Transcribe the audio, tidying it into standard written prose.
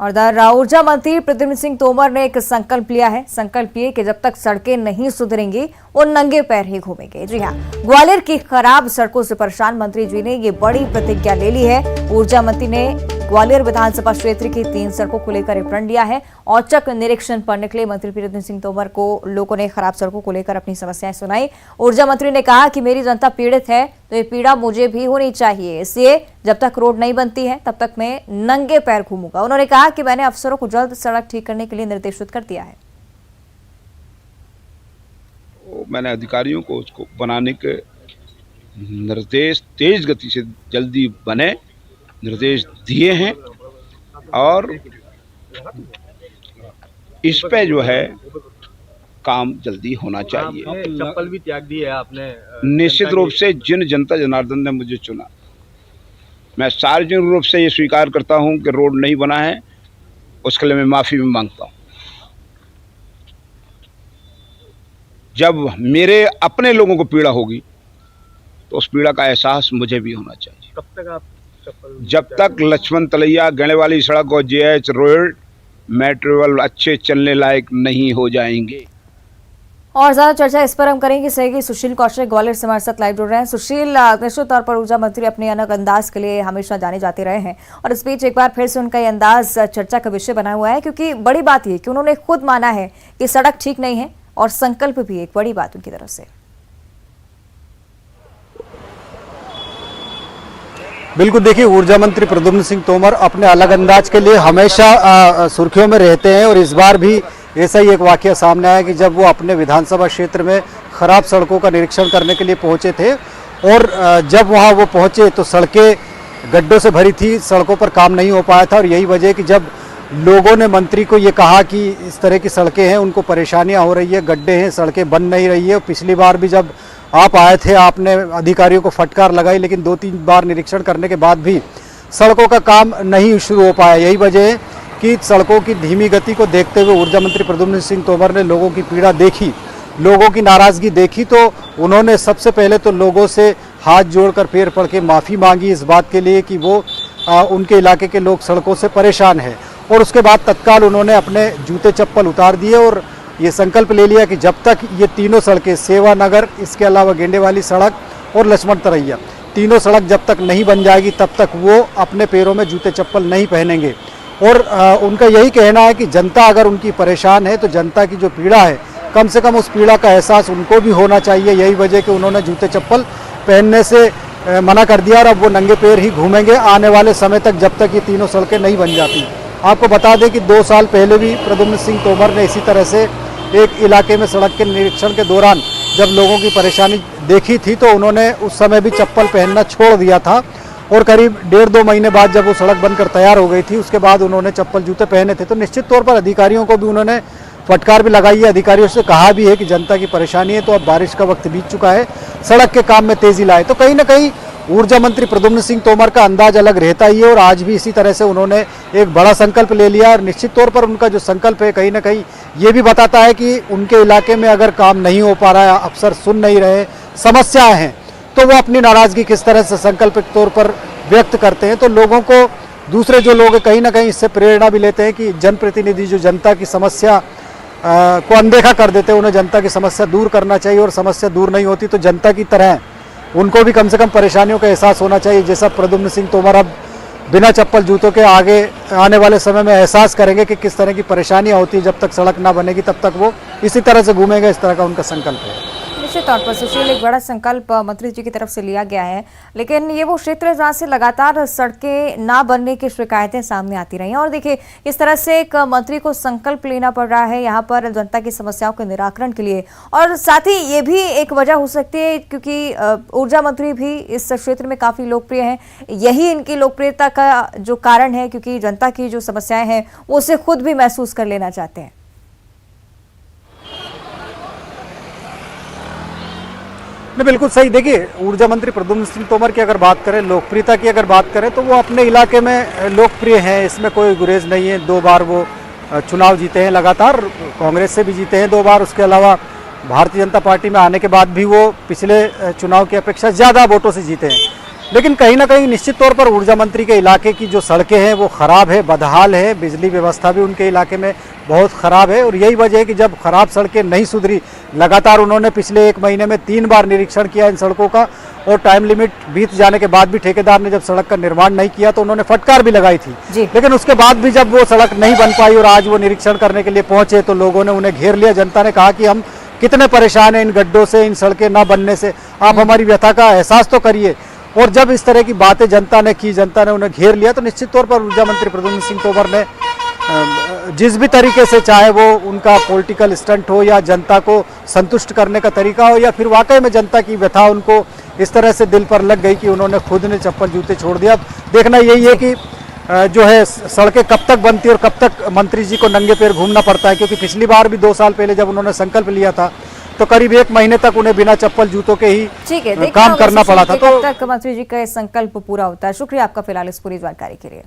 और ऊर्जा मंत्री प्रद्युम्न सिंह तोमर ने एक संकल्प लिया है। संकल्प ये कि जब तक सड़कें नहीं सुधरेंगी वो नंगे पैर ही घूमेंगे। जी हाँ, ग्वालियर की खराब सड़कों से परेशान मंत्री जी ने ये बड़ी प्रतिज्ञा ले ली है। ऊर्जा मंत्री ने ग्वालियर विधानसभा क्षेत्र की 3 सड़कों को लेकर एक प्रण लिया है। औचक निरीक्षण पर निकले मंत्री प्रद्युम्न सिंह तोमर को लोगों ने खराब सड़कों को लेकर अपनी समस्याएं सुनाई। ऊर्जा मंत्री ने कहा कि मेरी जनता पीड़ित है तो ये पीड़ा मुझे भी होनी चाहिए, इसलिए जब तक रोड नहीं बनती है तब तक मैं नंगे पैर घूमूंगा। उन्होंने कहा कि मैंने अफसरों को जल्द सड़क ठीक करने के लिए निर्देशित कर दिया है। मैंने अधिकारियों को उसको बनाने के निर्देश तेज गति से जल्दी बने निर्देश दिए हैं और इस पे जो है काम जल्दी होना चाहिए। चप्पल भी त्याग दी है आपने। निश्चित रूप से जिन जनता जनार्दन ने मुझे चुना, मैं सार्वजनिक रूप से ये स्वीकार करता हूं कि रोड नहीं बना है, उसके लिए मैं माफी भी मांगता हूं। जब मेरे अपने लोगों को पीड़ा होगी तो उस पीड़ा का एहसास मुझे भी होना चाहिए। कब तक आप चप्पल? जब तक लक्ष्मण तलैया गणे वाली सड़क और जेएच रोड मेट्रोल अच्छे चलने लायक नहीं हो जाएंगे। और ज्यादा चर्चा इस पर हम करेंगे। सहयोगी सुशील कौशिक ग्वालियर से हमारे साथ लाइव जुड़ रहे हैं। सुशील, निश्चित तौर पर ऊर्जा मंत्री अपने अलग अंदाज के लिए हमेशा जाने जाते रहे हैं और इस बीच एक बार फिर से उनका ये अंदाज चर्चा का विषय बना हुआ है, क्योंकि बड़ी बात यह कि उन्होंने खुद माना है कि सड़क ठीक नहीं है और संकल्प भी एक बड़ी बात उनकी तरफ से। बिल्कुल, देखिए ऊर्जा मंत्री प्रद्युम्न सिंह तोमर अपने अलग अंदाज के लिए हमेशा सुर्खियों में रहते हैं और इस बार भी ऐसा ही एक वाकया सामने आया कि जब वो अपने विधानसभा क्षेत्र में खराब सड़कों का निरीक्षण करने के लिए पहुंचे थे और जब वहां वो पहुंचे तो सड़कें गड्ढों से भरी थी, सड़कों पर काम नहीं हो पाया था। और यही वजह कि जब लोगों ने मंत्री को ये कहा कि इस तरह की सड़कें हैं, उनको परेशानियां हो रही है, गड्ढे हैं, सड़कें बन नहीं रही है। पिछली बार भी जब आप आए थे आपने अधिकारियों को फटकार लगाई, लेकिन 2-3 बार निरीक्षण करने के बाद भी सड़कों का काम नहीं शुरू हो पाया। यही वजह है कि सड़कों की धीमी गति को देखते हुए ऊर्जा मंत्री प्रद्युम्न सिंह तोमर ने लोगों की पीड़ा देखी, लोगों की नाराजगी देखी, तो उन्होंने सबसे पहले तो लोगों से हाथ जोड़कर पैर पड़ के माफ़ी मांगी इस बात के लिए कि वो उनके इलाके के लोग सड़कों से परेशान हैं। और उसके बाद तत्काल उन्होंने अपने जूते चप्पल उतार दिए और ये संकल्प ले लिया कि जब तक ये तीनों सड़कें सेवा नगर, इसके अलावा गेंडे वाली सड़क और लक्ष्मण तरैया, तीनों सड़क जब तक नहीं बन जाएगी तब तक वो अपने पैरों में जूते चप्पल नहीं पहनेंगे। और उनका यही कहना है कि जनता अगर उनकी परेशान है तो जनता की जो पीड़ा है कम से कम उस पीड़ा का एहसास उनको भी होना चाहिए। यही वजह कि उन्होंने जूते चप्पल पहनने से मना कर दिया और अब वो नंगे पैर ही घूमेंगे आने वाले समय तक, जब तक ये तीनों सड़कें नहीं बन जाती। आपको बता दें कि 2 साल पहले भी प्रद्युम्न सिंह तोमर ने इसी तरह से एक इलाके में सड़क के निरीक्षण के दौरान जब लोगों की परेशानी देखी थी तो उन्होंने उस समय भी चप्पल पहनना छोड़ दिया था और करीब 1.5-2 महीने बाद जब वो सड़क बनकर तैयार हो गई थी उसके बाद उन्होंने चप्पल जूते पहने थे। तो निश्चित तौर पर अधिकारियों को भी उन्होंने फटकार भी लगाई है, अधिकारियों से कहा भी है कि जनता की परेशानी है तो अब बारिश का वक्त बीत चुका है, सड़क के काम में तेजी लाए। तो कहीं ना कहीं ऊर्जा मंत्री प्रद्युम्न सिंह तोमर का अंदाज अलग रहता ही है और आज भी इसी तरह से उन्होंने एक बड़ा संकल्प ले लिया और निश्चित तौर पर उनका जो संकल्प है कहीं ना कहीं ये भी बताता है कि उनके इलाके में अगर काम नहीं हो पा रहा है, अफसर सुन नहीं रहे, समस्याएं हैं, तो वो अपनी नाराजगी किस तरह से संकल्प के तौर पर व्यक्त करते हैं। तो लोगों को, दूसरे जो लोग कहीं ना कहीं इससे प्रेरणा भी लेते हैं कि जनप्रतिनिधि जो जनता की समस्या को अनदेखा कर देते हैं, उन्हें जनता की समस्या दूर करना चाहिए और समस्या दूर नहीं होती तो जनता की तरह उनको भी कम से कम परेशानियों का एहसास होना चाहिए। जैसा प्रद्युम्न सिंह तोमर अब बिना चप्पल जूतों के आगे आने वाले समय में एहसास करेंगे कि किस तरह की परेशानियां होती है, जब तक सड़क ना बनेगी तब तक वो इसी तरह से घूमेंगे, इस तरह का उनका संकल्प है। निश्चित तौर पर सुशील, एक बड़ा संकल्प मंत्री जी की तरफ से लिया गया है, लेकिन ये वो क्षेत्र है जहाँ से लगातार सड़कें ना बनने की शिकायतें सामने आती रही हैं और देखिए इस तरह से एक मंत्री को संकल्प लेना पड़ रहा है यहाँ पर जनता की समस्याओं के निराकरण के लिए। और साथ ही ये भी एक वजह हो सकती है क्योंकि ऊर्जा मंत्री भी इस क्षेत्र में काफ़ी लोकप्रिय हैं, यही इनकी लोकप्रियता का जो कारण है क्योंकि जनता की जो समस्याएं हैं वो उसे खुद भी महसूस कर लेना चाहते हैं। नहीं, बिल्कुल सही। देखिए ऊर्जा मंत्री प्रद्युम्न सिंह तोमर की अगर बात करें, लोकप्रियता की अगर बात करें तो वो अपने इलाके में लोकप्रिय हैं, इसमें कोई गुरेज नहीं है। 2 बार वो चुनाव जीते हैं लगातार, कांग्रेस से भी जीते हैं 2 बार, उसके अलावा भारतीय जनता पार्टी में आने के बाद भी वो पिछले चुनाव की अपेक्षा ज़्यादा वोटों से जीते हैं। लेकिन कहीं ना कहीं निश्चित तौर पर ऊर्जा मंत्री के इलाके की जो सड़कें हैं वो खराब है, बदहाल है, बिजली व्यवस्था भी उनके इलाके में बहुत खराब है। और यही वजह है कि जब खराब सड़कें नहीं सुधरी, लगातार उन्होंने पिछले 1 महीने में 3 बार निरीक्षण किया इन सड़कों का, और टाइम लिमिट बीत जाने के बाद भी ठेकेदार ने जब सड़क का निर्माण नहीं किया तो उन्होंने फटकार भी लगाई थी। जी। लेकिन उसके बाद भी जब वो सड़क नहीं बन पाई और आज वो निरीक्षण करने के लिए पहुंचे तो लोगों ने उन्हें घेर लिया। जनता ने कहा कि हम कितने परेशान हैं इन गड्ढों से, इन सड़कें ना बनने से, आप हमारी व्यथा का एहसास तो करिए। और जब इस तरह की बातें जनता ने की, जनता ने उन्हें घेर लिया, तो निश्चित तौर पर ऊर्जा मंत्री प्रद्युम्न सिंह तोमर ने जिस भी तरीके से, चाहे वो उनका पॉलिटिकल स्टंट हो या जनता को संतुष्ट करने का तरीका हो या फिर वाकई में जनता की व्यथा उनको इस तरह से दिल पर लग गई कि उन्होंने खुद ने चप्पल जूते छोड़ दिया। अब देखना यही है कि जो है सड़कें कब तक बनती और कब तक मंत्री जी को नंगे पैर घूमना पड़ता है, क्योंकि पिछली बार भी 2 साल पहले जब उन्होंने संकल्प लिया था तो करीब 1 महीने तक उन्हें बिना चप्पल जूतों के ही ठीक है, काम करना पड़ा था। तो कब तक मंत्री जी का ये संकल्प पूरा होता है। शुक्रिया आपका फिलहाल इस पूरी जानकारी के लिए।